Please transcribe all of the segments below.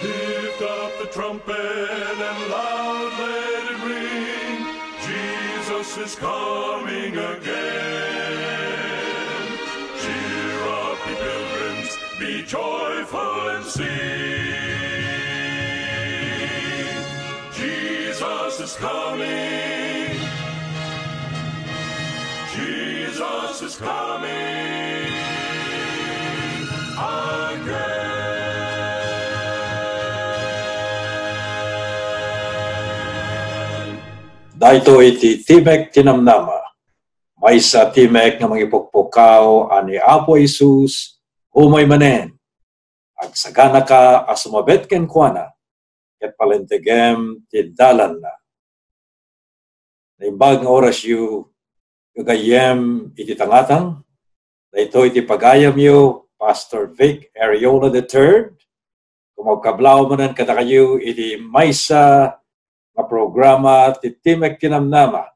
Lift up the trumpet and loud let it ring. Jesus is coming again. Cheer up, ye pilgrims, be joyful and sing. Jesus is coming. Jesus is coming again. Dahito iti Timek Tinamnama, may sa Timek nga mangipukpukaw ani Apo Jesus, umay manen, ag sagana ka asumabet ken kuana, ket palentegem ti dalan na. Naimbag nga oras yu, gagayem iti tangatang, dahito iti pagayam yu, Pastor Vic Ariola III, kumagkablaw manan kada kayo iti maysa nga programa ti Timek Tinamnama.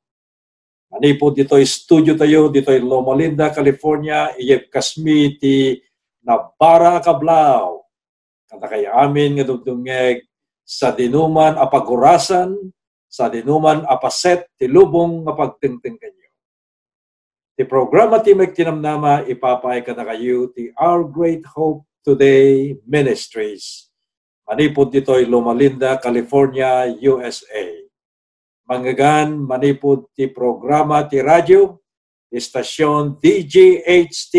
Manipod dito'y studio tayo, dito'y Loma Linda, California, iyep kasmi ti Nabara Kablaw. Kanta kay amin nga dugdungeg sa dinuman apagurasan, sa dinuman apaset ti lubong nga pagtingting kanyo. Ti programa Timek Tinamnama ipapay kanta kayo ti Our Great Hope Today Ministries. Manipod dito'y Loma Linda, California, USA. Manggagan, manipod ti programa ti radyo, istasyon DGHT,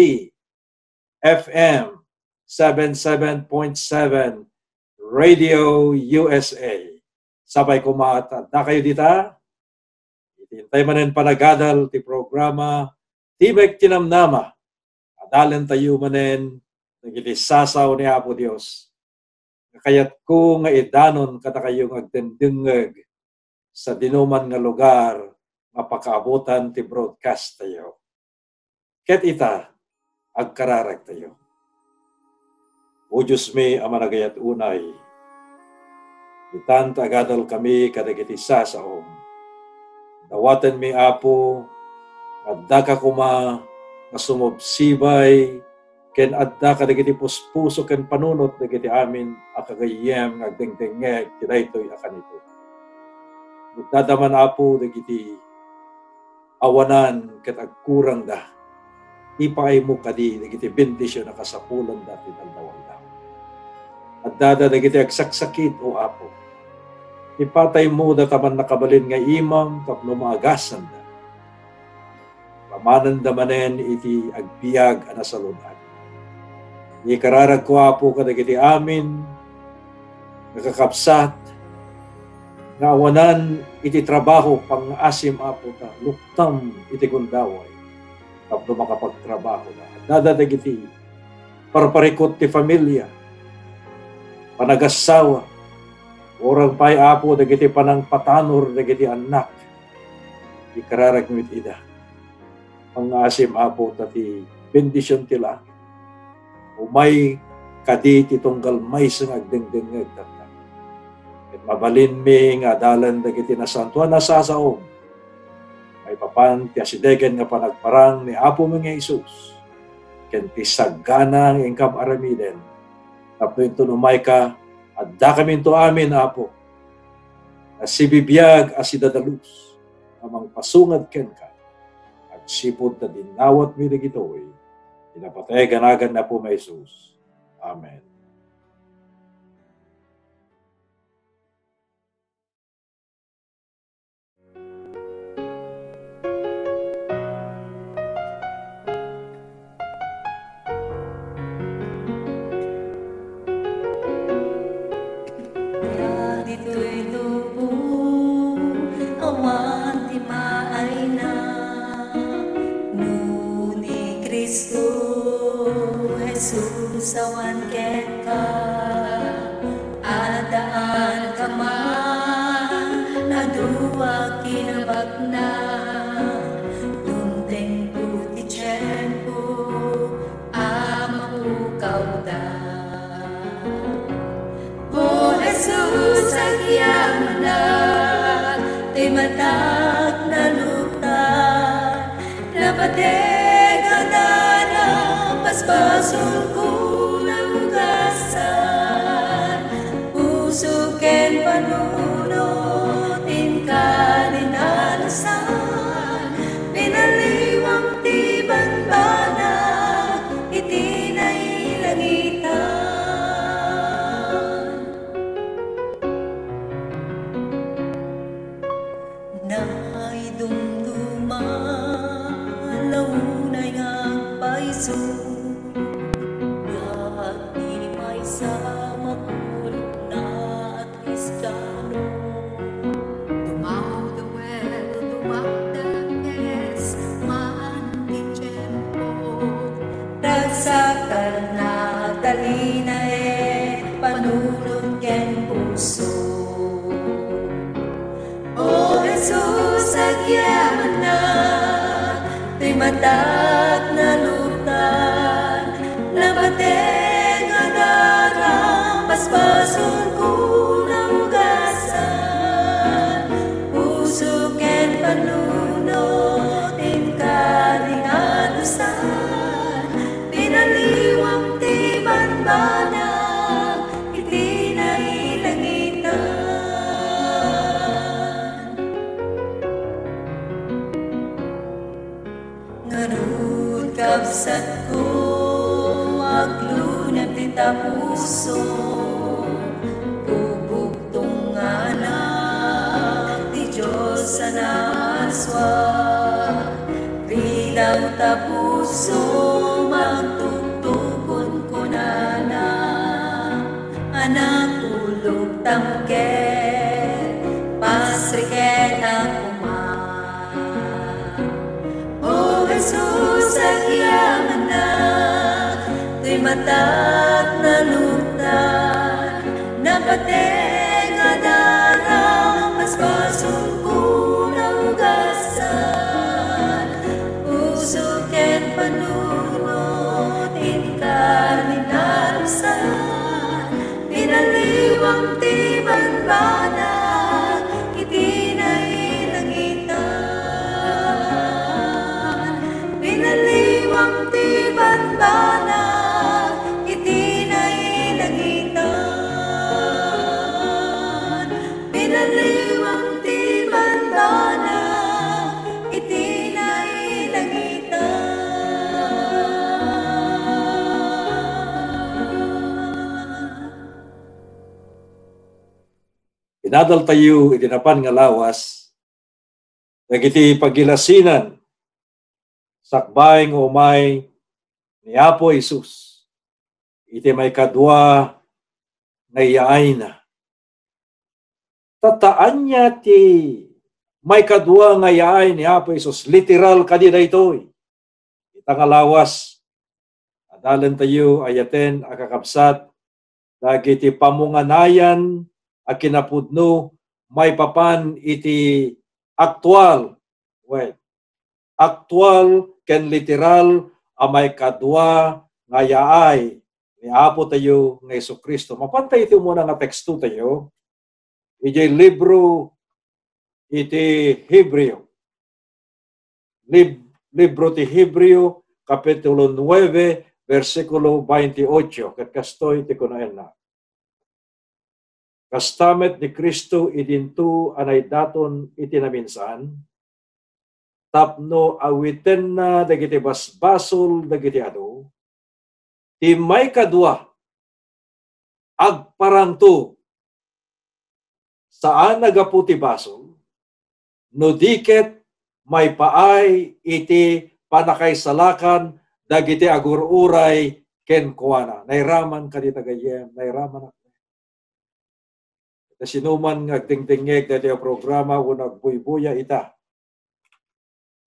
FM 77.7, Radio USA. Sabay kumata. Da kayo dita, itintay manin panagadal ti programa Timek Tinamnama. Adalan tayo manin, nagitisasaw ni Apo Dios. Kaya't ko nga idanon kata kayong agdendengeg sa dinuman nga lugar nga pakaabutan ti broadcast tayo. Ket ita, agkararag tayo. O Diyos mi, amanagayat unay, itan tagadal kami kadagiti sasaom. Dawatan mi Apo, adda ka kuma, masumubsibay, ken adda kadagiti puspuso ken panunot dagiti amin akagayem ngagdengdengeg ti daytoy akan ito. Magdadaman Apo dagiti awanan ket agkurang da. Ipaay mo kadi dagiti bendisyon na kasapulan dati daldawan da. Adda dagiti agsaksakit o Apo. Ipatay mo dataman nakabalin nga imam tapno maagasan da. Pamanan da manen iti agbiag ana saludan. Ikararag ko Apo kadagiti amin, nakakapsat, nga awanan iti trabaho pang asim Apo ta, luktam iti gundaway, tapno makapagtrabaho na. Dadadagiti, parparikot ti familia, panagasawa, orang pay Apo dagiti panang patanor dagiti anak, ikararag mit ida. Pang asim Apo ta ti bendisyon ti langit. Umay kadi ti tunggal may sang agdengdengeg tata. Ket mabalin mi nga dalan dagiti nasantuan nasasaom. May papan ti asidegen nga panagparang ni Apo mi nga Hesus. Ken ti saggana nga ingkam aramiden. Tapno ito umay ka adda kami to amin Apo. Asibibiyag asidadalus amang pasungad ken ka. At sipod ta dinawat mi dagitoy. Pinapatay ganagan na po may Jesus. Amen. Dito'y lubo, awan di maay na, nuni Kristo. Jesus awan ket ka, adaan ka man, naduwa kinabag na, dunteng po ti tiyempo, amaukaw da. O Jesus, agyam na, ti matag na luta, napatega na paspasul ko ng ugasan, pasun at di may sa makulog na at Kristiyano. Dumaw the well, dumaw the es, man di tiyempo. Nagsakal na talina panulong ken puso. O Jesus, agyaman na, di matag na lutan, nabateng adarang, paspason ko na ugasan, puso ken panunod, inkaling alusan, pinaliwang ti banbanang, iti na ilangitan. Ngarud kapsat ko, aglunag ti tapuso, bubugtong anak, ti Diyos sa naswa. Rilaw tapuso, magtugtugon ko na, anak tulog tamket, pasriket ako. Jesus, agyaman na, di matag na lutan, napateng adarang, paspason ko na ugasan, puso ken panunod, inkaling nalusan, pinaliwang ti banbanag, iti na ilangitan. Pinaliwang ti banbanag, iti na ilangitan. Pinaliwang ti banbanag, iti na ilangitan. Pinadal tayo itinapan nga lawas, nagiti pagilasinan, sakbaing umay ni Apo Jesus. Iti may kadwa na iyaay na. Tataan niya ti may kadwa nga iyaay ni Apo Jesus. Literal kadida ito'y. Itangalawas. Adalan tayo ayaten akakabsat. Dagiti pamunganayan a kinapudno may papan iti aktual. Well, aktual ken literal amay kadwa nga yaay ni Apo tayo nga Jesucristo. Mapantay ito muna nga teksto tayo. Iti libro iti Hebreo. Libro ti Hebreo, kapitulo 9, versikulo 28. Kat kastoy ti kunaen na. Kastamet ni Kristo idinto anay daton iti naminsan, tapno awiten na dagiti basbasol dagiti ado, ti may kadwa agparangto saan nagaputi basol, no diket may paay iti panakaysalakan dagiti agururay ken kuana. Nairaman kadi tagayem, nairaman ako. Sinuman nga agdingdingeg dati ang programa o nagbuybuya ita.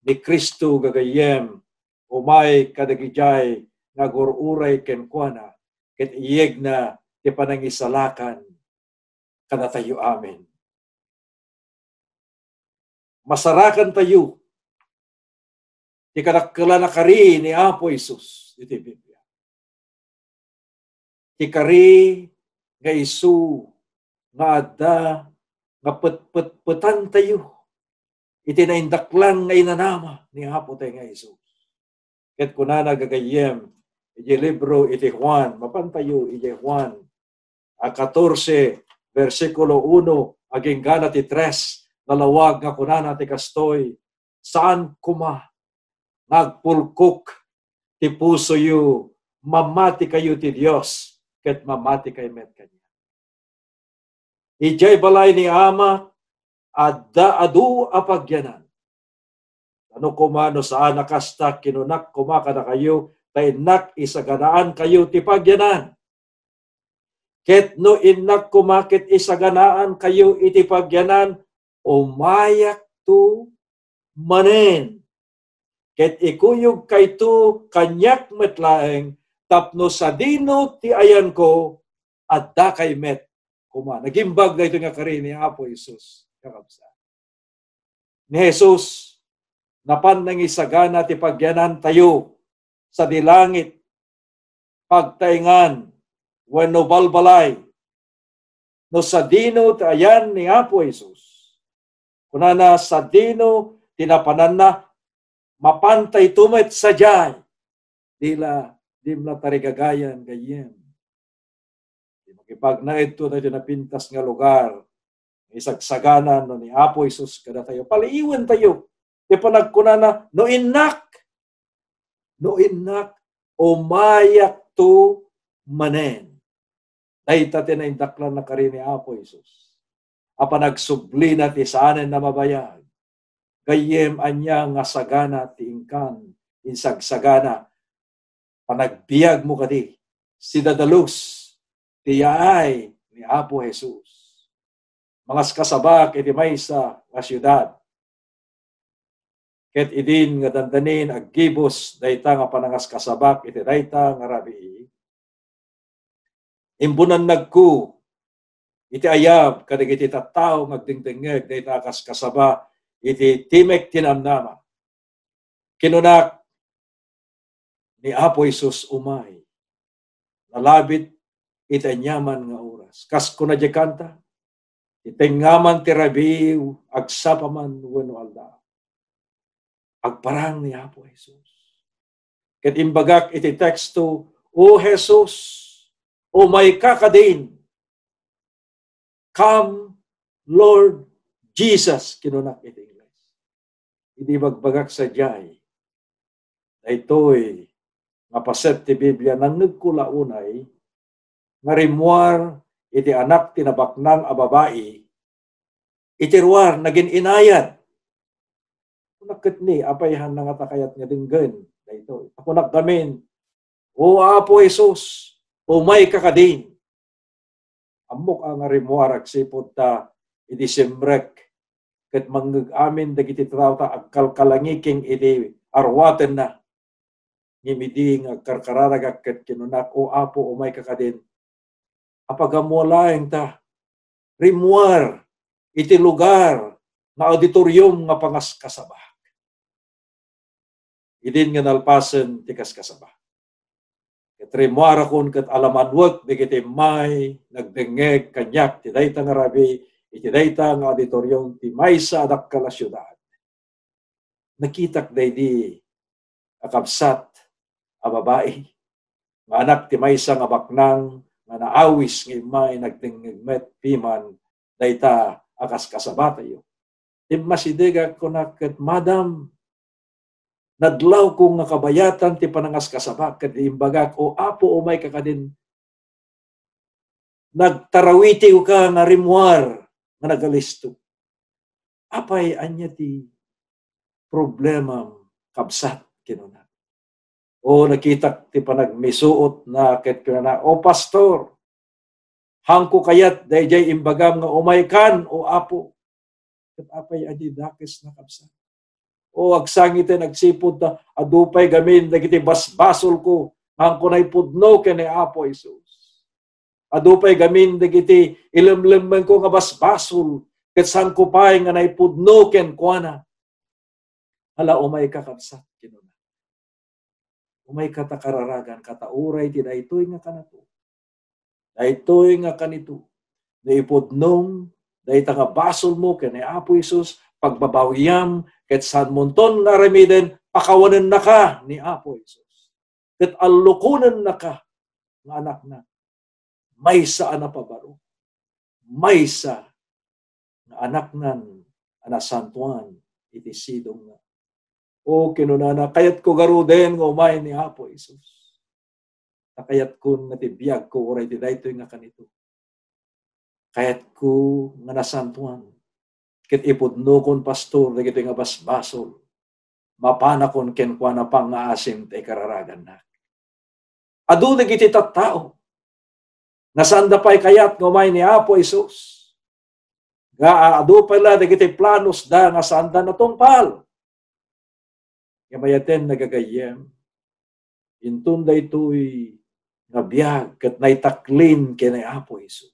Ni Kristo gagayem umay kadagijay nagururay ken kuana ket iyeg na ti panangisalakan kada tayo amin. Masarakan tayo ti kadakkel na kari ni Apo Jesus iti Biblia. Ti kari nga isu nga adda nga petpetan tayo iti naindaklan nga inanama ni Apo tayo nga Jesus. Ket kunana gagayem iti libro iti Juan, mapantayo iti Juan 14 versikulo 1 aging gana ti 3 nalawag nga kunana ti kastoy, saan kuma nagpulkok ti puso yu, mamati kayo ti Dios ket mamati kay met kanya. Ijay balay ni Ama adda adu apagyanan. Ano kumano saan nakasta kinunak kumakada kayo tainak isaganaan kayo ti pagyanan. Ket no inak kumakit isaganaan kayo iti pagyanan, umayak tu manen. Ket ikuyog kayto kanyak metlaeng, tapno sa dino ti ayan ko, adda kay met kuma. Nagimbag na ito nga kari ni Apo Jesus. Kakabsa. Ni Jesus, napan nang isagana ti pagyanan tayo sa dilangit, pagtaingan, wenno balbalay, no sa dino ti ayan ni Apo Jesus. Kunana sa dino, tinapanan na, mapantay tumet sa jay, dimla tarigagayan gayem. Makipag na ito tayo napintas nga lugar, isagsaganan no ni Apo Jesus kada tayo. Paliiwan tayo. Di pa nagkunana, no inak, umayak to manen. Dahita tinaindaklan na karin ni Apo Jesus. Apa nagsubli na ti saanen na mabayag. Gayem anya nga sagana ti ingkan, insagsagana, panagbiag mo kadi, sidadalus, tiyay ni Apo Jesus. Mga kasabak iti maysa nga syudad. Ket idin nga dandanin aggibos dayta nga panangas kasabak iti dayta nga rabii. Imbunan nagku iti ayab kadig iti tattao ngagdingdingeg dayta kas kasaba iti timek tinamnama. Kinunak ni Apo Jesus umay. Nalabit iti anyaman nga oras. Kas kuna di kanta, itingaman ti rabi, agsapaman wenno alda. Agparang ni Apo Jesus. Ket imbagak iti teksto, O Jesus, o may kakadin, come, Lord Jesus, kinunak iti Ingles. Hindi magbagak sa jay. Na ito'y mapaset ti Biblia nang nagkulaunay, nga rimuar iti anak tinabaknang a babae, iti ruar naging inayat. Nakit ni, apayhan na nga takayat nga dinggan. Ito. Ako nagdamin, O Apo Jesus, o may kakadin. Amok ang rimuar agsipod ta, iti simrek, ket manggag-amin dagiti tawta agkalkalangiking iti arwaten na. Ngimidi nga karkararagak ket kinunak, O Apo, o may kakadin. Apagamulaeng ta, rimuar, iti lugar, na auditorium nga pangaskasaba. Idin nga nalpasen ti kaskasaba. Ket rimuar akon ket alamanwek digiti may nagdengeg kanyak ti dayta nga rabi, iti dayta nga auditorium ti maysa dakkala syudad. Nakitak daydi akabsat a babae, nga anak ti maysa nga baknang nga naawis nga imay nagdengegmet piman dayta akas kasaba tayo. Timmasidega ko na ket Madam, nadlaw ko nga kabayatan ti panangas kasaba ket imbagak, O Apo, o may kakadin, nagtarawiti ka nga rimuar nga nagalisto. Apay anya ti problema kabsat kinuna. O nakita ti panagmisuot na ket kinuna, O pastor, hangko kayat dayjay imbagam nga umay kan, O Apo. Ket apay adi dakes na kabsat. O agsangiten nagsipod na adupay gamin dagiti basbasol ko hangko nay pudno ken ni Apo Jesus. Adupay gamin dagiti ilemlemmen ko nga basbasol ket san ko pay nga nay pudno ken kuana. Hala umay kakabsat kinuna. Umay katakararagan katauray ti daytoy nga kanato. Daytoy nga kanito. Naipudnong dayta nga basol mo ken ni Apo Jesus pagbabawiyam ket san monton nga remiden pakawanen na ka ni Apo Jesus. Ket allukunen na ka nga anak na. Maysa ana pabaro. Maysa nga anak nan ana santuan iti sidong nga. O kinunana kayat ko garuden nga umay ni Apo Jesus. Kayat ko nga tibiyag ko oray ti daytoy nga kanito. Kayat ko nga nasantuan. Ket ipudno kon pastor dagiti nga basbasol. Mapana kon ken kuana pang nga asim ti kararagan na. Adu dagiti tattao. Nasanda pa'y kayat ngumay ni Apo Isus. Nga adu pala dagiti planos da nga sanda na tungpal. Kamayaten nagagayem. Intunda ito'y nga biyag kat naitaklin kay na Apo Isus.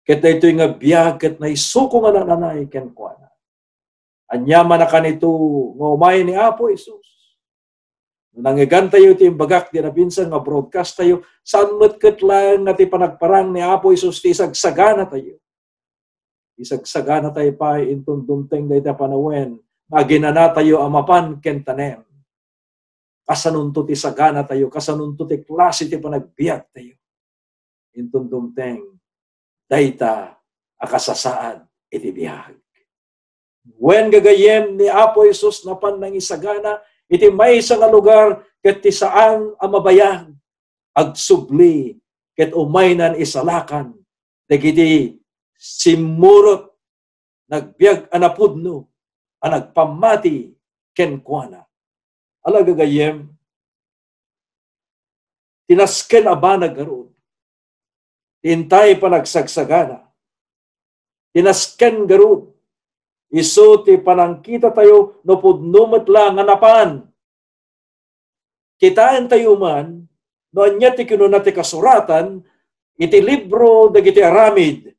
Kat na ito'y nga biyag kat na isuko nga nananay ken kuana. Anyaman na kanito ngumay ni Apo Isus. Nangigan tayo iti imbagak di na binsan nga broadcast tayo, saan matkat lang nga ti panagparang ni Apo Isus ti isagsagana tayo. Isagsagana tayo pa intong dumteng da ita panawen, nga ginana tayo amapan kentanem. Kasanunto ti sagana tayo, kasanunto ti klase ti panagbiag tayo. Intong dumteng, da ita akasasaad iti biyag. When gagayem ni Apo Isus na pan nang isagana, iti may sa nga lugar ket ti saan ang mabayag agsubli ket umaynan isalakan dagiti simurot nagbiag anapudno ang nagpamati ken kuana. Ala gagayem tinasken abana garud tintay panagsagsagana tinasken garud isu ti panangkita tayo no pudno met lang nga napan. Kitaan tayo man no anya ti kinuna ti kasuratan iti libro dagiti Aramid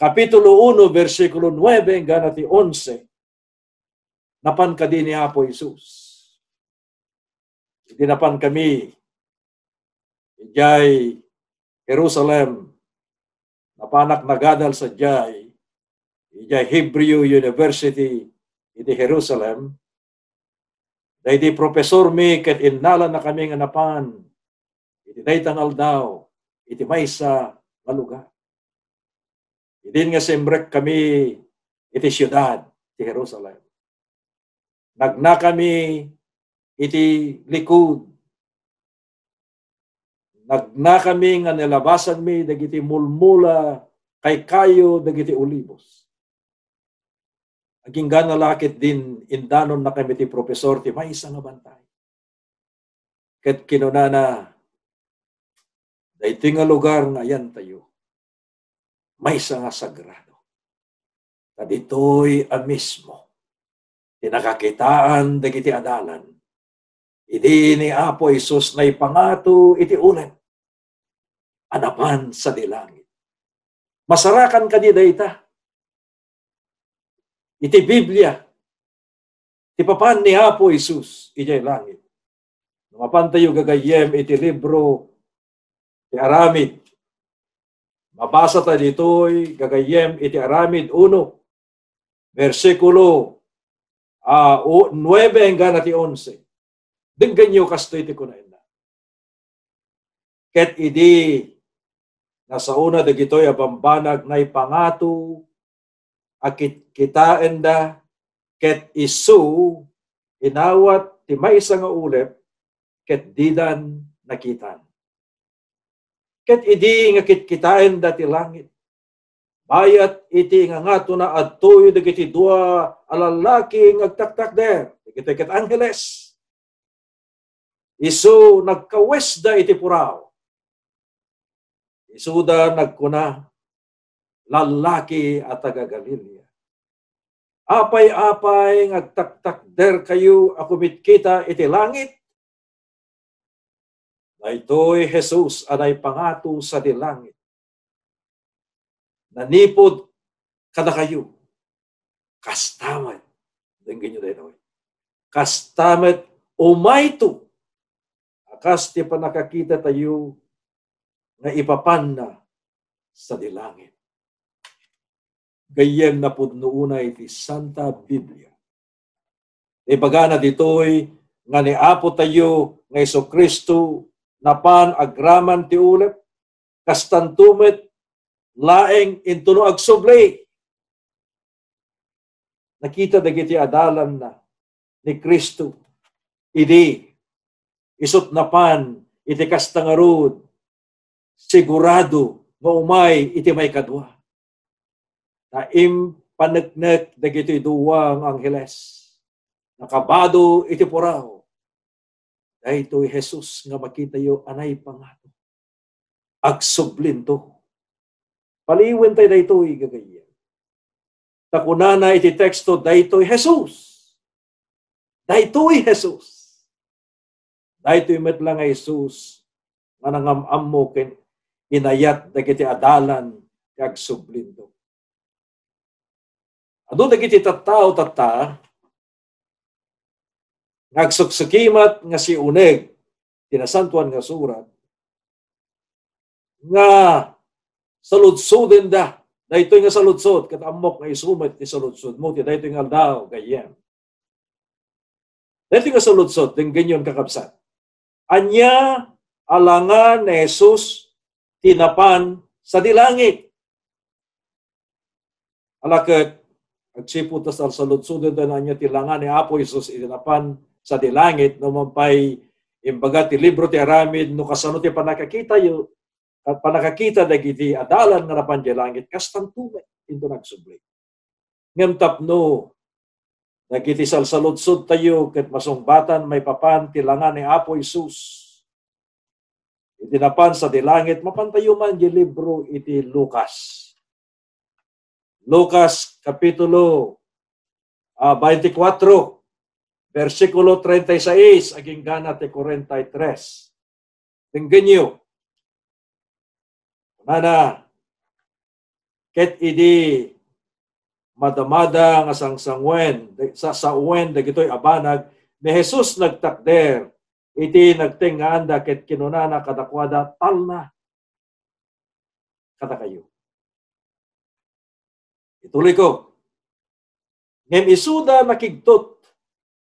kapitulo 1 bersikulo 9 hanggang ti 11. Napan kadi ni Apo Isus. Iti napan kami ijay Jerusalem napanak nagadal sa jay ijay Hebrew University iti Jerusalem. Dahil professor mi ket innala na kami nga napan iti daytang aldaw iti maysa nga lugar. Idin nga sembrek kami iti siyudad ti Jerusalem. Nagna kami iti likod. Nagna kami nga nilabasan mi dagiti mulmula kay kayo dagiti olivos. Aging gana lakit din indanon na kami ti professor ti may isa nga bantay. Ket kinunana dahito nga lugar nga yan tayo. May isa nga sagrado. Kadito'y amismo. Tinakakitaan dagiti adalan. Idi ni Apo Isus na ipangato iti ulit. Anapan sa dilangit. Masarakan ka di dayta. Iti Biblia, ti papan ni Apo Isus, ijay langit. Mapan tayo gagayem iti libro ti Aramid. Mabasa tayo dito'y gagayem iti Aramid 1, versikulo 9 hanggang ti 11. Dinggan nyo kasto iti kunain na. Ket idi nasa una dagitoy abambanag na ipangato akit kitaan da ket isu inawat ti maysa nga ulep ket didan nakitan. Ket idi nga kitkitaan da ti langit. Bayat iti nga ngato na adtoy dagiti dua alalaki ngagtaktak der. Dagiti ket angheles. Isu nagkawes da iti puraw. Isu da nagkuna lalaki at taga Galilea. Apay-apay ngagtaktak der kayo akumit kita iti langit. Na ito'y Jesus anay pangato sa di langit. Nanipod kada kayo. Kastamat. Denggan nyo dahil. Kastamat umayto. Akas ti panakakita tayo na ipapan na sa di langit. Gayem na pudno iti Santa Biblia. Ibagana ditoy nga ni Apo tayo nga Jesucristo napan agraman ti ulep kastantumet laeng intuno agsublay. Nakita dagiti adalan na ni Kristo. Idi isut napan iti kastangarud sigurado nga umay iti may kadwa. Na impanagnek dagiti duwang angheles. Nakabado iti puraw. Dahito Jesus nga makita yo anay pangato. Agsublin to. Paliwen tayo dahito gagayan. Takunana iti teksto dahito Jesus. Dahito Jesus. Dahito met lang Jesus nga nangamam mo ken inayat dagiti adalan kag sublin to. Ado dagiti tattao tatta ngagsuksukimat nga si uneg tinasantuan nga surat nga saludsuden da daytoy nga saludsod ket ammok nga isumet ti saludsod mo ti daytoy nga aldaw gayem daytoy nga saludsod ting ganyon kakabsat anya alangan ni Jesus tinapan sa dilangit alaket agsipot ta sa saludsuden da anya tilangan ni Apo Jesus itinapan sa dilangit no mampay imbaga ti libro ti aramid no kasano ti panakakita yo at panakakita dagiti adalan nga napan di langit kastan tumet into nagsubli ngem tapno dagiti salsaludsod tayo ket masungbatan may papan tilangan ni Apo Jesus itinapan sa dilangit mapantayo man di libro iti Lucas kapitulo 24 versikulo 36 aging gana ti 43. Tingnan niyo. Nana, ket idi madamada nga sangsangwen sa uwen dagitoy abanag ni Jesus nagtakder iti nagtinganda ket kinunana kadakwada talna kada kayo. Ituloy ko. Ngem isuda nakigtot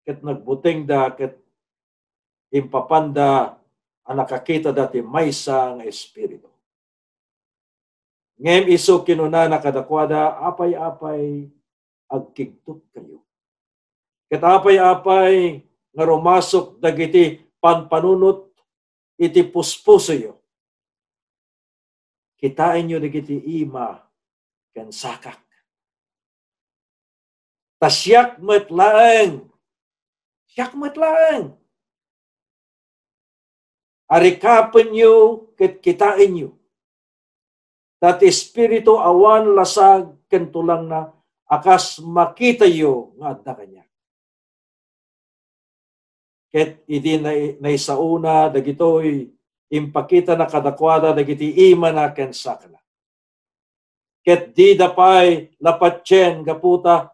ket nagbuting da ket impapanda ang nakakita dati maysa nga espiritu. Ngem iso kinunana kadakwada apay-apay agkigtot kayo. Ket apay-apay nga rumasok dagiti panpanunot iti puspuso yo. Kitain nyo dagiti ima ken sakak. Tasyak metlaeng. Siyak metlaeng. Arikapen nyo ket kitain nyo. Tat espiritu awan lasag ken tulang na akas makita yo nga adda kanya. Ket idi naisauna dagitoy impakita na kadakwada dagiti ima na ken sakna. Ket di dapay lapatyen gaputa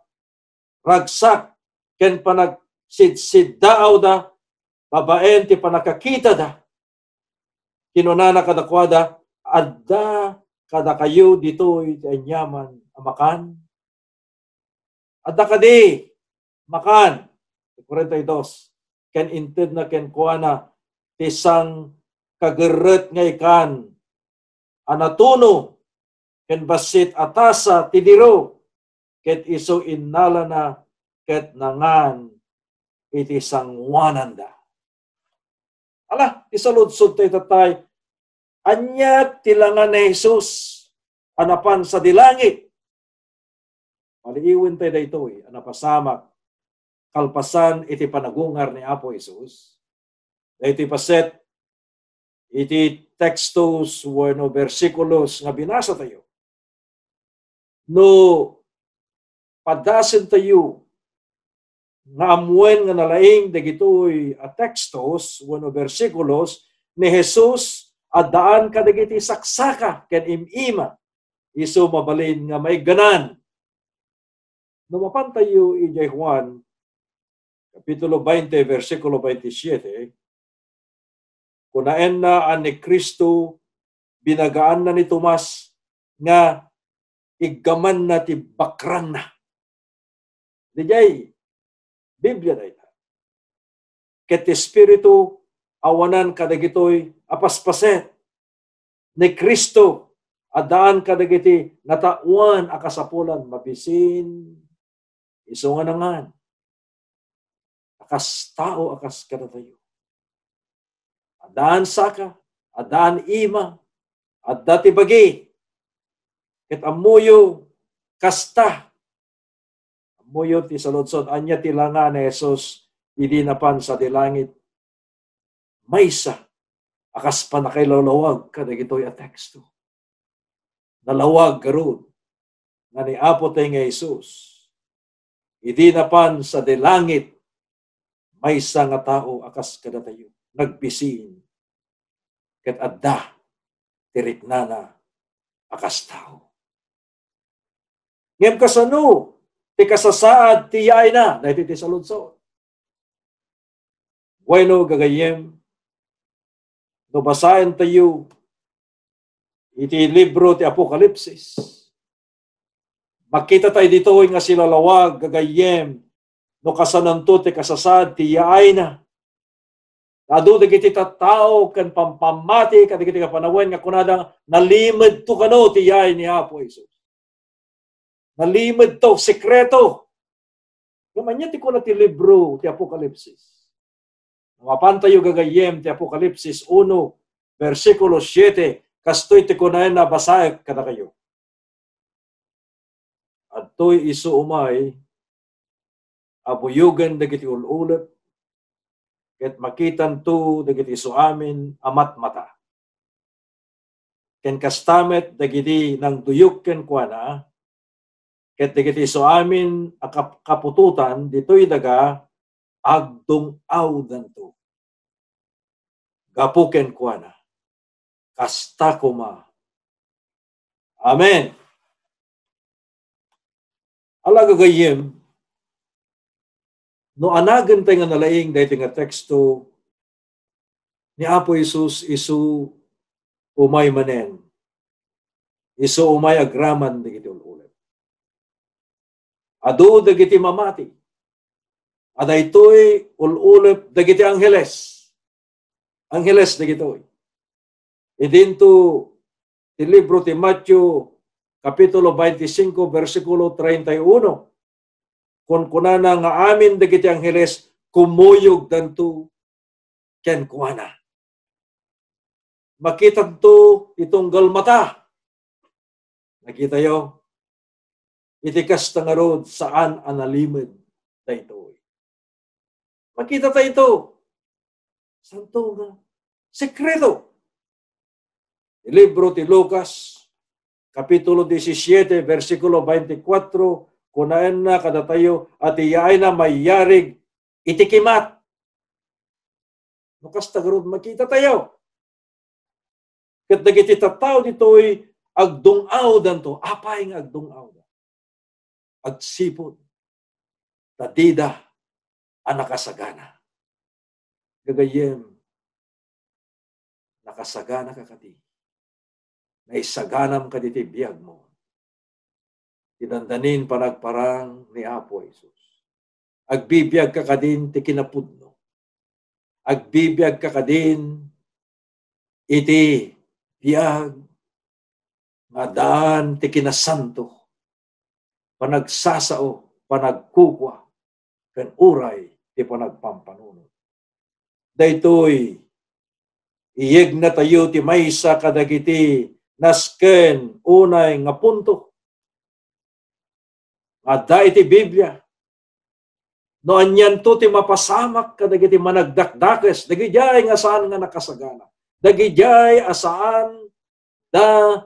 ragsak ken panagsidsiddaaw da babaen ti panakakita da kinunana kadakwada adda kada kayo ditoy ti anyaman amakan adda kadi makan 42 ken inted na ken kuana ti sang kageret nga ikan anatuno ken basit atasa ti diro ket iso innala na ket nangan iti sangwananda. Ala, isaludsod tayo tatay, anya tilangan ni Jesus anapan sa dilangit. Maliiwin tayo dito anapasamak kalpasan iti panagungar ni Apo Jesus. Dito paset iti textos no versikulos nga binasa tayo. No padasen tayo nga amuen nga nalaing dagitoy a textos wano versikulos ni Jesus adaan kadagiti saksaka ken imima isu mabalin nga may ganan. Numapan tayo ijay Juan kapitulo 20 versikulo 27 kunaen na an ni Kristo binagaan na ni Tomas nga iggaman na ti bakrang na. Dijay Biblia na ita. Ket espiritu awanan kadagitoy apaspaset ni Kristo adaan kadagiti natauan akasapulan mabisin iso nga nangan akas tao akas kadatayo. Adaan saka, adaan ima, adda ti bagi. Ket amuyo kasta moyo ti saludsod anya ti langa ni Jesus idi napan sa dilangit maysa akas pa nakailalawag kadagitoy a teksto. Nalawag karon nga ni Apo tay nga Jesus. Idi napan sa dilangit maysa nga tao akas kada tayo nagbisin ket adda tiriknana akas tao. Ngem kasano ti kasasaad ti yaay na dahil ti saludsod. Bueno gagayem no basahin tayo iti libro ti Apokalipsis. Makita tayo dito nga sila lawag gagayem no kasananto ti kasasad ti yaay na. Adu dagiti tattao kan pampamati kan dagiti kapanawen nga kunadang nalimed to kano ti yaay ni Apo Jesus. Nalimed to sekreto. Gamanya ti kuna ti libro ti Apokalipsis. Mapan tayo gagayem ti Apokalipsis 1 versikulo 7 kastoy ti kunaen na basaek kada kayo. Adtoy isu umay abuyugan dagiti ululep ket makitan to dagiti isu amin amat mata. Ken kastamet dagiti nang duyuk ken kuana ket dagiti isu amin kapututan ditoy daga agdong awdan to. Gapuken kuana. Kasta kuma. Amen. Ala gagayem, no anagan tayo nga nalaing dahil nga teksto ni Apo Jesus isu umay manen. Isu umay agraman dagiti ululep. Adu dagiti mamati. Ada ito'y ululep dagiti angheles. Angheles dagitoy. Idinto ti libro ti Matthew kapitulo 25 versikulo 31. Kun kunana nga amin dagiti angheles kumuyog danto ken kuana. Makita to itunggal mata. Nakita yo itikas tangarod saan analimed daytoy. Makita tayo ito. Santo nga. Sekreto. Libro ti Lucas, kapitulo 17, versikulo 24, kunaen na kada tayo at iyaay na mayarig itikimat. Nukas tagarod makita tayo. Kat dagiti tattao dito'y agdungaw danto. Apay nga agdungaw da. Agsipod. Tadida anakasagana. Gagayem, nakasagana ka kati. Naisaganam ka diti biyag mo. Tinandanin panagparang ni Apo Jesus. Agbibiyag ka kadin ti kinapudno. Agbibiyag ka kadin iti biyag nga daan ti kinasanto. Panagsasao, panagkukwa, ken uray ti panagpampanunod. Daytoy iyeg na tayo ti maysa kadagiti nasken unay nga punto. Adda iti Biblia. No anyan to ti mapasamak kadagiti managdakdakes dagijay nga saan nga nakasagana. Dagijay asaan da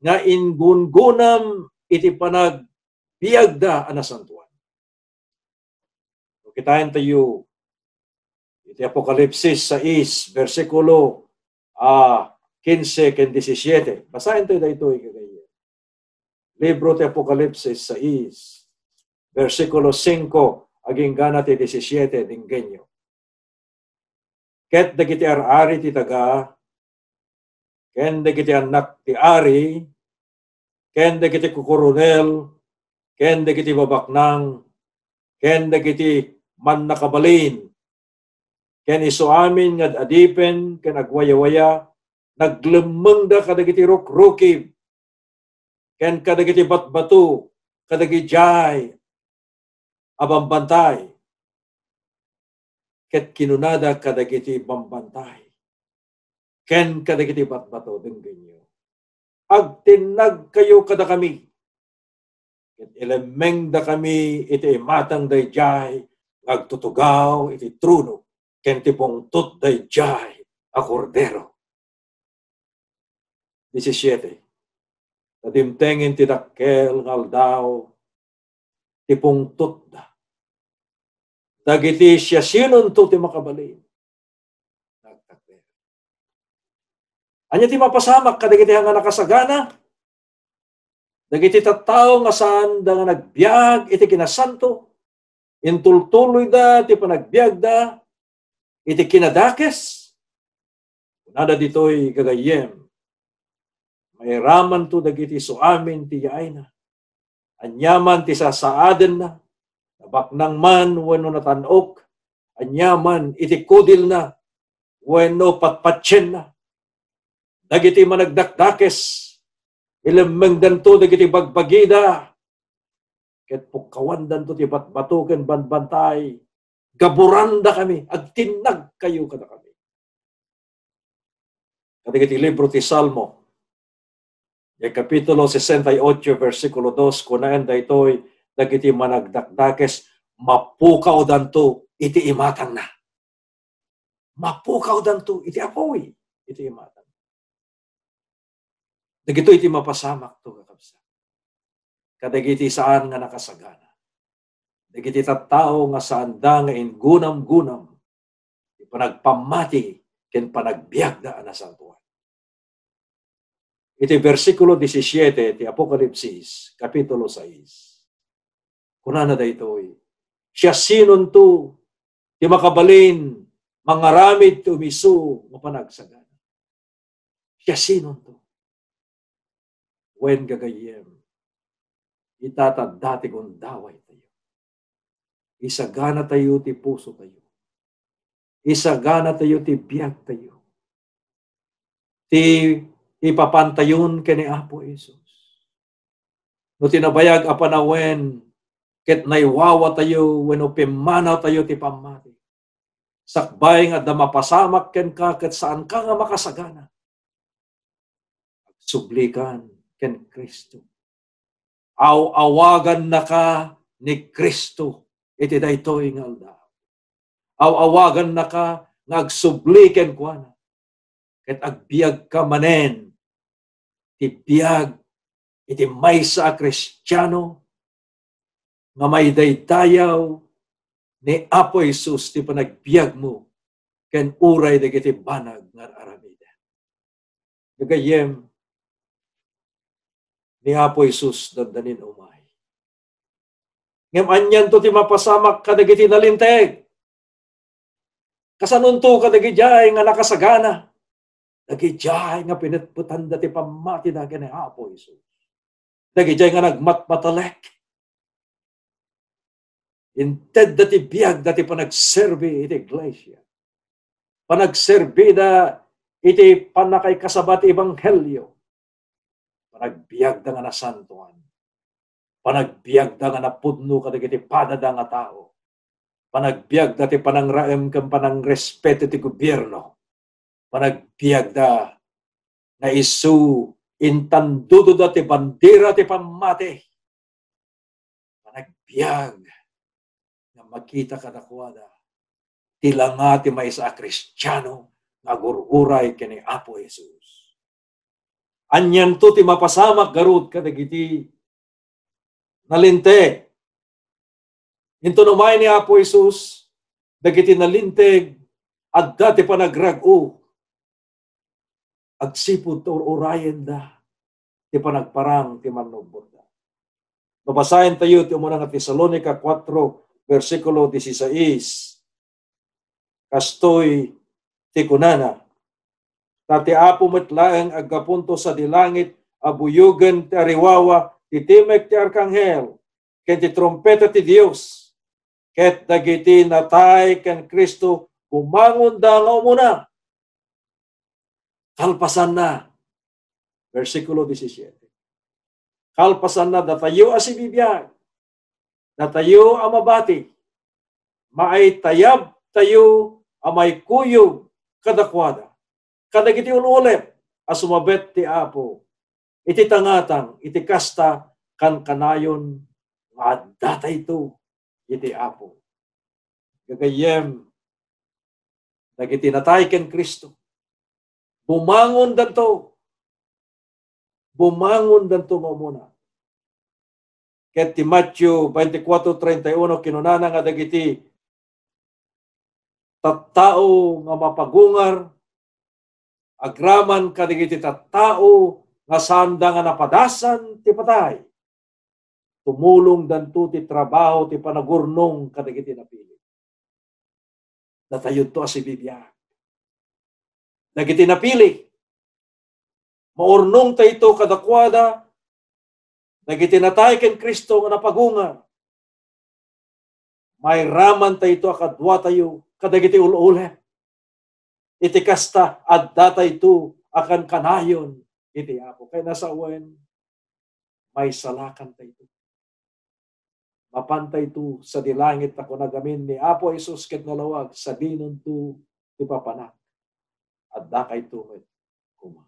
nga ingungunam iti panagbiag da anasantuan. Kitain tayo iti Apokalipsis 6, versikulo 15 ken 17. Basahin tayo dito ikagaya. Libro ti Apokalipsis 6, versikulo 5, aging gana ti 17, dinggenyo. Ket dagiti ari ti taga, ken dagiti anak ti ari, ken dagiti kukoronel, ken dagiti babaknang, ken dagiti man nakabalin, ken isu amin nga adipen ken agwaya-waya naglemeng da kadagiti rukrukib ken kadagiti batbato kadagiti jay abambantay ket kinunada kadagiti bambantay ken kadagiti batbato denggenyo agtinag kayo kada kami ket elemeng da kami iti matang dayjay agtutugaw iti truno ken ti pungtot dayjay a kordero. 17. Nadimtengin ti dakkel nga aldaw ti pungtot da. Dagiti siya sinon to ti makabalin. Nagtakder. Anya ti mapasamak kadagiti nga nakasagana. Dagiti tattao nga saan da nga nagbiag iti kinasanto. Intultuloy da ti panagbiag da iti kinadakes. Nada ditoy gagayem. May raman to dagiti suamin ti yaay na. Anyaman ti sasaaden na. Nabaknang man wenno natanok. Anyaman iti kudil na. Wenno patpatsen na. Dagiti managdakdakes. Ilamang danto dagiti bagbagida. Ket pukawan danto ti batbatuken banbantay. Gaburanda kami. Agtinag kayo kada kami. Kadagiti libro ti Salmo. Yung kapitulo 68, versikulo 2, kunaan da ito'y dagiti managdakdakes, mapukaw danto, iti imatang na. Mapukaw danto, iti apoy, iti imatang. Dagito iti mapasamak to, kakabsa. Kadagiti saan nga nakasagana. Dagiti tattao nga saan da nga ingunam-gunam, ipanagpamati, ken panagbiag da anasantuan. Iti versikulo 17, ti Apokalipsis, kapitulo 6. Kunana da ito'y, siya sinon to, ti makabalin, mangaramid tumiso, mapanagsagana. Siya sinon to. Wen gagayem, itatadati kong daway tayo. Isagana tayo ti puso tayo. Isagana tayo ti biag tayo. Ti ipapantayon kini Apo Isus. No tinabayag apanawen, ket naiwawa tayo, wenno pimanaw tayo ti pamati. Sakbay nga da mapasamak ken ka, ket saan ka nga makasagana. Sublikan ken Kristo. Awagan na ka ni Kristo, iti daytoy nga aldaw. Awagan na ka, ngagsubli ken kuana. Ket agbiag ka manen, ti biag, iti maysa a Kristiyano, nga may daydayaw, ni Apo Isus, ti panagbiag mo, ken uray dagiti banag nga aramiden. Gagayem, ni Apo Isus, dandanin umay. Ngem anyan to ti mapasamak kadagiti nalinteg. Kasanunto kadagiti jay nga nakasagana. Dagijay nga pinatputan dati pamati na gani Apo Isus. Dagijay nga nagmatmatalek. Inted dati biag dati panagserbi iti iglesia. Panagserbi da iti panakay kasabat ebanghelyo. Panagbiag da nga nasantuan. Panagbiag da nga napudno kadagiti padada nga tao. Panagbiag dati panangraem ken panangrespeto ti gobyerno. Panagbiag da na isu intandudo dati bandera ti pamati. Panagbiag na makita kadakwada tilanga ti maysa a Kristiyano nga agururay kini Apo Jesus. Anyan to ti mapasamak garud kadagiti nalinteg. Into numay ni Apo Jesus dagiti nalinteg adda ti panagrag-o. Agsipud to urayen da ti panagparang ti manubot da. Mabasahin tayo ti umuna nga Tesalonica 4 versikulo 16. Kastoy ti kunana. Tati Apo metlaeng aggapunto sa dilangit abuyugen ti ariwawa ti timek ti arkanghel ken ti trompeta ti Dios ket dagiti natay ken Kristo bumangon da nga umuna. Kalpasan na. Versikulo 17. Kalpasan na datayo asibibiyag. Datayo amabati. Maay tayab tayo amay kuyog kadakwada. Kadagiti ululep asumabet ti Apo. Iti tangatang, iti kasta kan kanayon nga datay ito iti Apo. Gagayem dagiti natay ken Kristo. Bumangon danto. Bumangon danto mo muna. Ket ti Matthew 24:31 kinunana nga dagiti tattao nga mapagungar agraman kadagiti tattao nga sanda nga napadasan ti patay. Tumulong danto ti trabaho ti panagurnong kadagiti napili. Natayod to as ibibiyag. Dagiti napili. Maurnong tayo ito kadakwada. Dagiti natay ken Kristo nga napagungar. May raman tayo ito akadwa tayo kadagiti ulule. Iti kasta at data ito akan kanayon iti Apo. Kaya nasa uwan, may salakan tayo ito. Mapantay ito sa dilangit na kunagamin ni Apo Jesus ket nalawag sa dinon to ipapanak. At dakay ito kuma.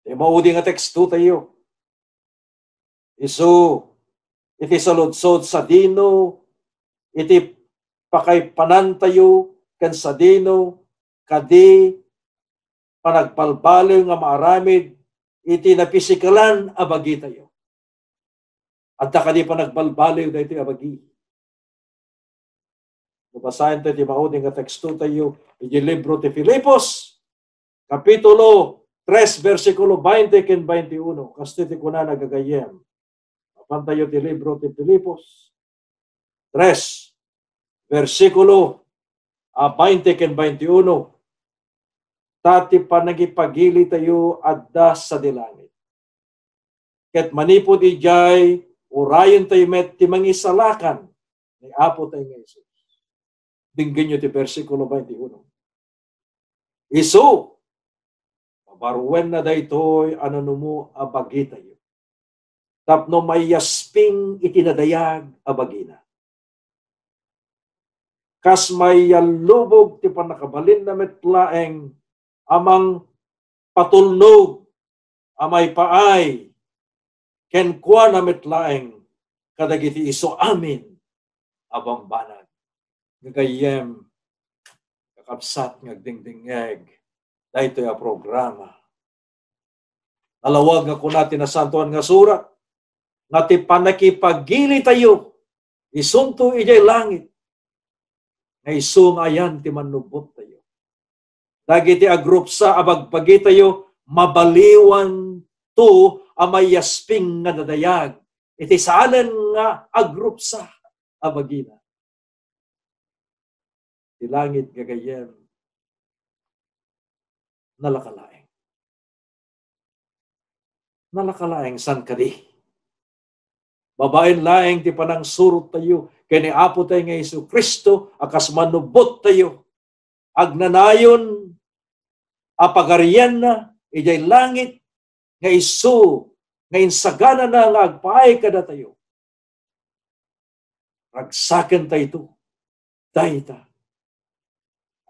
Di maudi nga teksto tayo. Isu, iti saludsod sa dino, iti pakay panantayo, kan sa dino, kadi panagbalbaliw nga maaramid, iti napisikalan abagi tayo. At kadi panagbalbaliw na iti abagi. Nabasahin tayo, iti maudi nga teksto tayo, iti libro ti Filipos, kapitulo 3, versikulo 20 ken 21. Kastiti ko na nagagayem. Pantayo ti libro ti Filipos 3, versikulo 20 ken 21. Tati panagipagili tayo adda sa dilangit. Ket manipod ijay urayon tayo met ti mangisalakan ni Apo tayo nga Isus. Dinggin nyo ti versikulo 21. Isu, mabaruwen na daytoy ano mo abagi tayo. Tapno may yasping itinadayag abagina. Kas may yalubog ti panakabalin na metlaeng amang patulnog amay paay kenkwa na metlaeng kadagiti iso amin abambanag. Ngagayem kakabsat ngagdingdingeg daytoy a programa. Nalawag nga ko natin na santuan nga surat nga ti panakipagili tayo isunto ijay langit nga isung ayan ti manubot tayo. Dagiti a group sa abagpagi tayo mabaliwan to amay yasping nga nadayag. Iti saanan nga a group sa abagina. Ti langit gagayem nalakalaeng. Nalakalaeng san kadi. Babaen laeng ti panang surot tayo, kay ni Apo tayo nga Isu Kristo, akas manubot tayo. Agnanayon, apagarian na, ijay langit, nga Isu, nga insagana na nga agpaay kada tayo. Ragsaken tayo ito, dahita.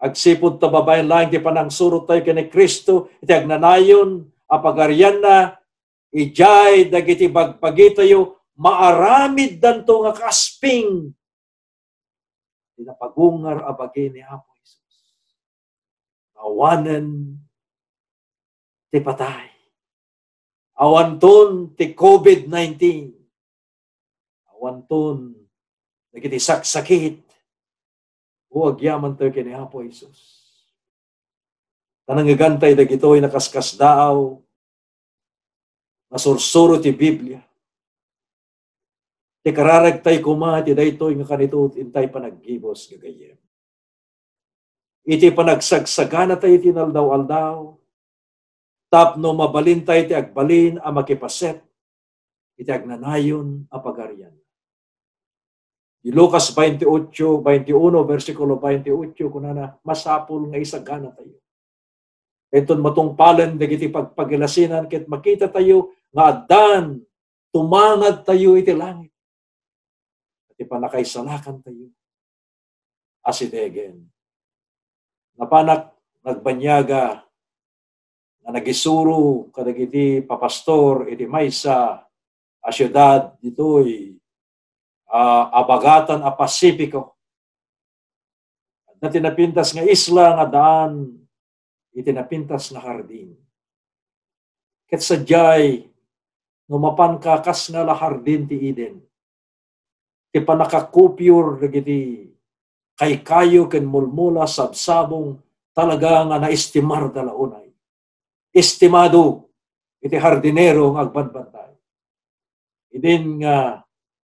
Agsipod ta babaen laeng ti panang surot tayo, kay ni Kristo, iti agnanayon, apagarian na, ijay, dagiti bagpagi tayo, maaramid danto nga kasping pinapagungar abagi ni Apo Jesus. Awanen ti patay. Awanton ti COVID-19. Awanton nagiti saksakit. Huwag yaman tayo kini Apo Jesus. Tanangagantay dagitoy nakaskas daaw nasursuro ti Biblia. Ti kararag tay kuma, ti daytoy nga kanito, intay panaggibos gagayem. Iti panagsagsagana tayo tinaldaw-aldaw, tapno mabalin tayo ti agbalin a makipaset, iti agnanayon a pagarian. Di Lucas 28:21, versikulo 28, kunana, masapul nga isagana tayo. Ito matungpalan, dagiti pagpagilasinan, ket makita tayo, nga addan, tumangad tayo iti langit. Ipanakaisalakan tayo. Asidegen. Napanak, nagbanyaga, na nagisuro, kadagiti papastor, iti maysa, a syudad, dito'y, abagatan a Pasipiko. Na tinapintas nga isla nga daan, iti napintas nga hardin. Ket sadyay, no mapankakas nga la hardin ti Eden, ti panakakupyur dagiti kay kayo ken mulmula sabsabong talaga nga naestimar dalaunay. Estimado iti hardinero nga agbanbantay. Idin nga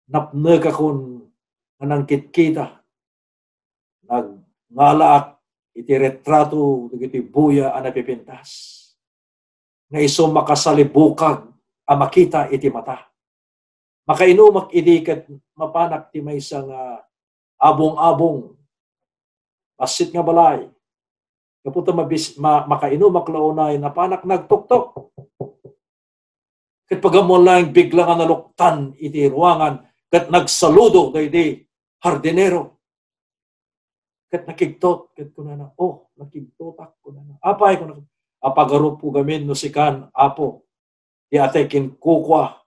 napneg akon nga nangkitkita, naggalaak iti retrato dagiti buya a napipintas. Nga iso makasalibukag a makita iti mata. Makainumak idi ket mapanak ti maysa nga abong-abong pasit nga balay. Kaputa makainumak launay napanak nagtuktok. Ket pagamon lang bigla nga naluktan iti ruangan ket nagsaludo daydi hardinero. Ket nakigtot ket kunana, oh, nakigtotak kunana. Apay kunana, apagarup po gamin no sikan apo. Di atekin kukwa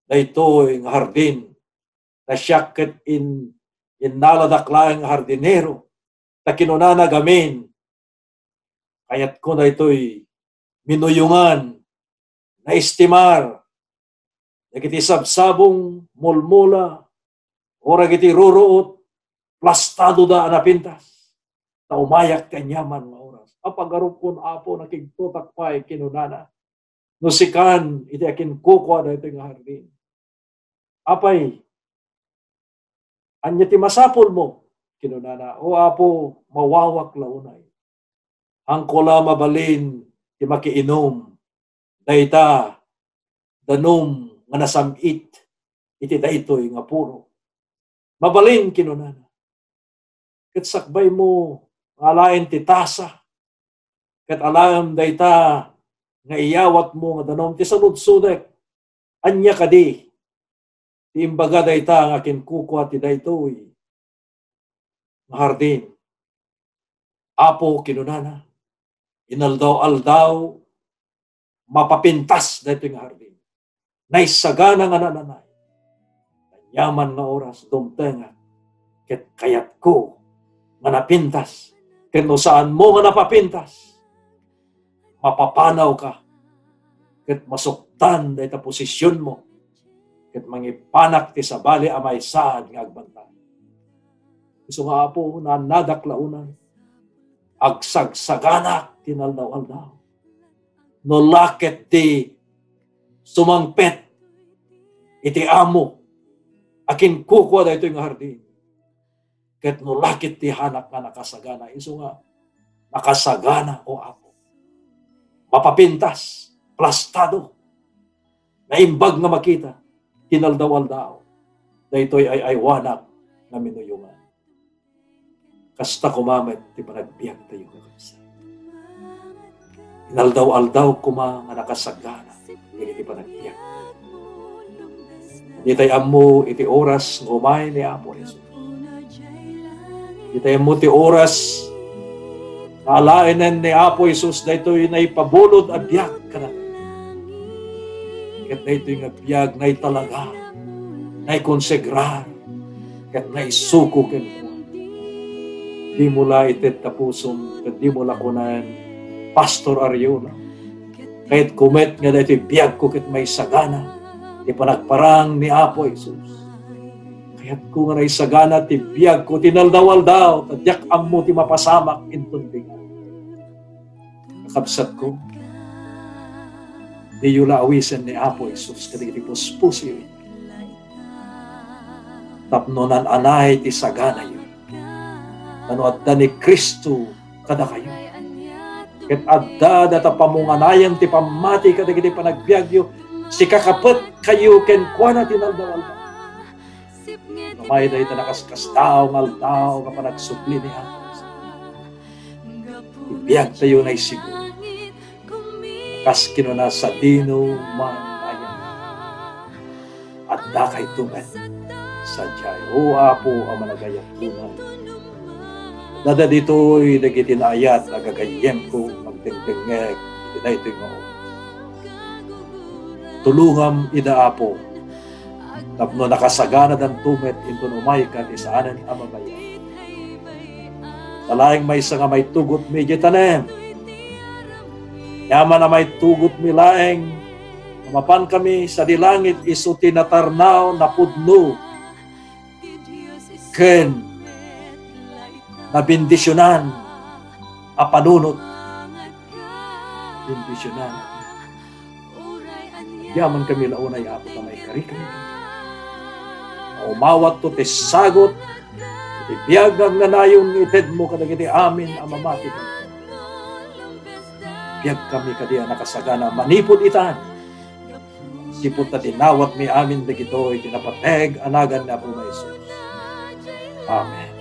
daytoy nga hardin. Na siya ket in naladaklang hardinero. Ta kinunana gamin. Kayat ko na ito'y minuyungan, naestimar, nagiti sabsabong mulmula, ora giti ruruot, plastado da anapintas, na umayak kanyaman nga oras. Apagarupon apo nakigtutak pa'y kinunana, nusikan iti akin kukwa da ito nga hardin. Apay, anya ti masapol mo, kinunana, o apo mawawak launay. Angkola mabalin ti makiinom dayta danom nga nasamit iti daytoy nga puro. Mabalin kinunana. Ket sakbay mo alaen ti tasa. Ket alam dayta nga iyawat mo nga danom ti saludsudek. Anya kadi ti imbaga dayta nga kinkukwa ti daytoy nga hardin. Apo kinunana. Inaldaw-aldaw, mapapintas dito yung hardin. Naisagana nga nananay. Nanyaman nga oras, dumtenga, ket kayat ko nga napintas. Ket no saan mo nga napapintas, mapapanaw ka. Ket masuktan dito posisyon mo. Ket mangipanak ti sabali amay saan nga agbantay. Iso nga po, nanadaklaunan, agsagsaganak tinaldaw-aldaw. No laket ti sumangpet iti amo akin kukwa da ito yung hardin. Ket no lakit ti hanak nga nakasagana. Iso nga nakasagana o apo. Mapapintas, plastado, naimbag nga makita, tinaldaw-aldaw. Da ito'y ay aywanak na minuyungan. Kasta kumamet ti panagbiyak tayo kakabsa. Inaldaw-aldaw kuma nga nakasagana. Hindi ti panagbiyak. Di tayo amo iti oras ngumay ni Apo Jesus. Di tayo amo ti oras naalainan ni Apo Jesus na ito'y naipabulod at biyak ka na. Kat na ito'y nga biyak na italaga, na ikonsegrar, kat na isuko ken mo. Di mula itet tapusom, kat di mula kunan Pastor Ariola. Kahit kumet nga dito biyag ko ket may sagana, di panagparang ni Apo Jesus. Kaya't ko nga naisagana ti biyag ko, tinaldaw-aldaw, tadyak ammo ti mapasamak intundingan. Nakabsat ko, di yula awisen ni Apo Jesus, kadigiti puspusi yun. Tapnonan anay ti sagana yun. Ano adda ni Kristo kada kayo. Ket adda data pamunganayan ti pamati kadagiti panagbiagyo si kakapet kayo ken kuana tinaldaw-aldaw. Kamay dahi ta nakaskastao ngaldaw nga panagsupli ni Apo. Ibiyag tayo na isiguro. Kas kinuna sa dino man ayan. Adda kay tumet sa jay. O Apo ang managayat tunay. Dada dito'y nagitin ayat, nagagayem ko, magdengdengeg, iti ito'y mga oras. Tulungam ida Apo, tapno nakasagana dan tumet, into numay ka, isaanan amabayan. Talaing may isa nga may tugot, medyo tanem, Yaman na may tugot milaeng, mapan kami sa dilangit iso tinatarnaw na pudno, ken na bendisyonan a panunot. Bendisyonan. Yaman kami launay apo na may karikan. Umawat to ti sagot, iti biyagang nanayon ited mo kadagiti amin ang mamati ka. Biyag kami kadiya nakasagana manipod itan. Sipot na tinawat mi amin dagito itinapateg anagan na po na Isus. Amen.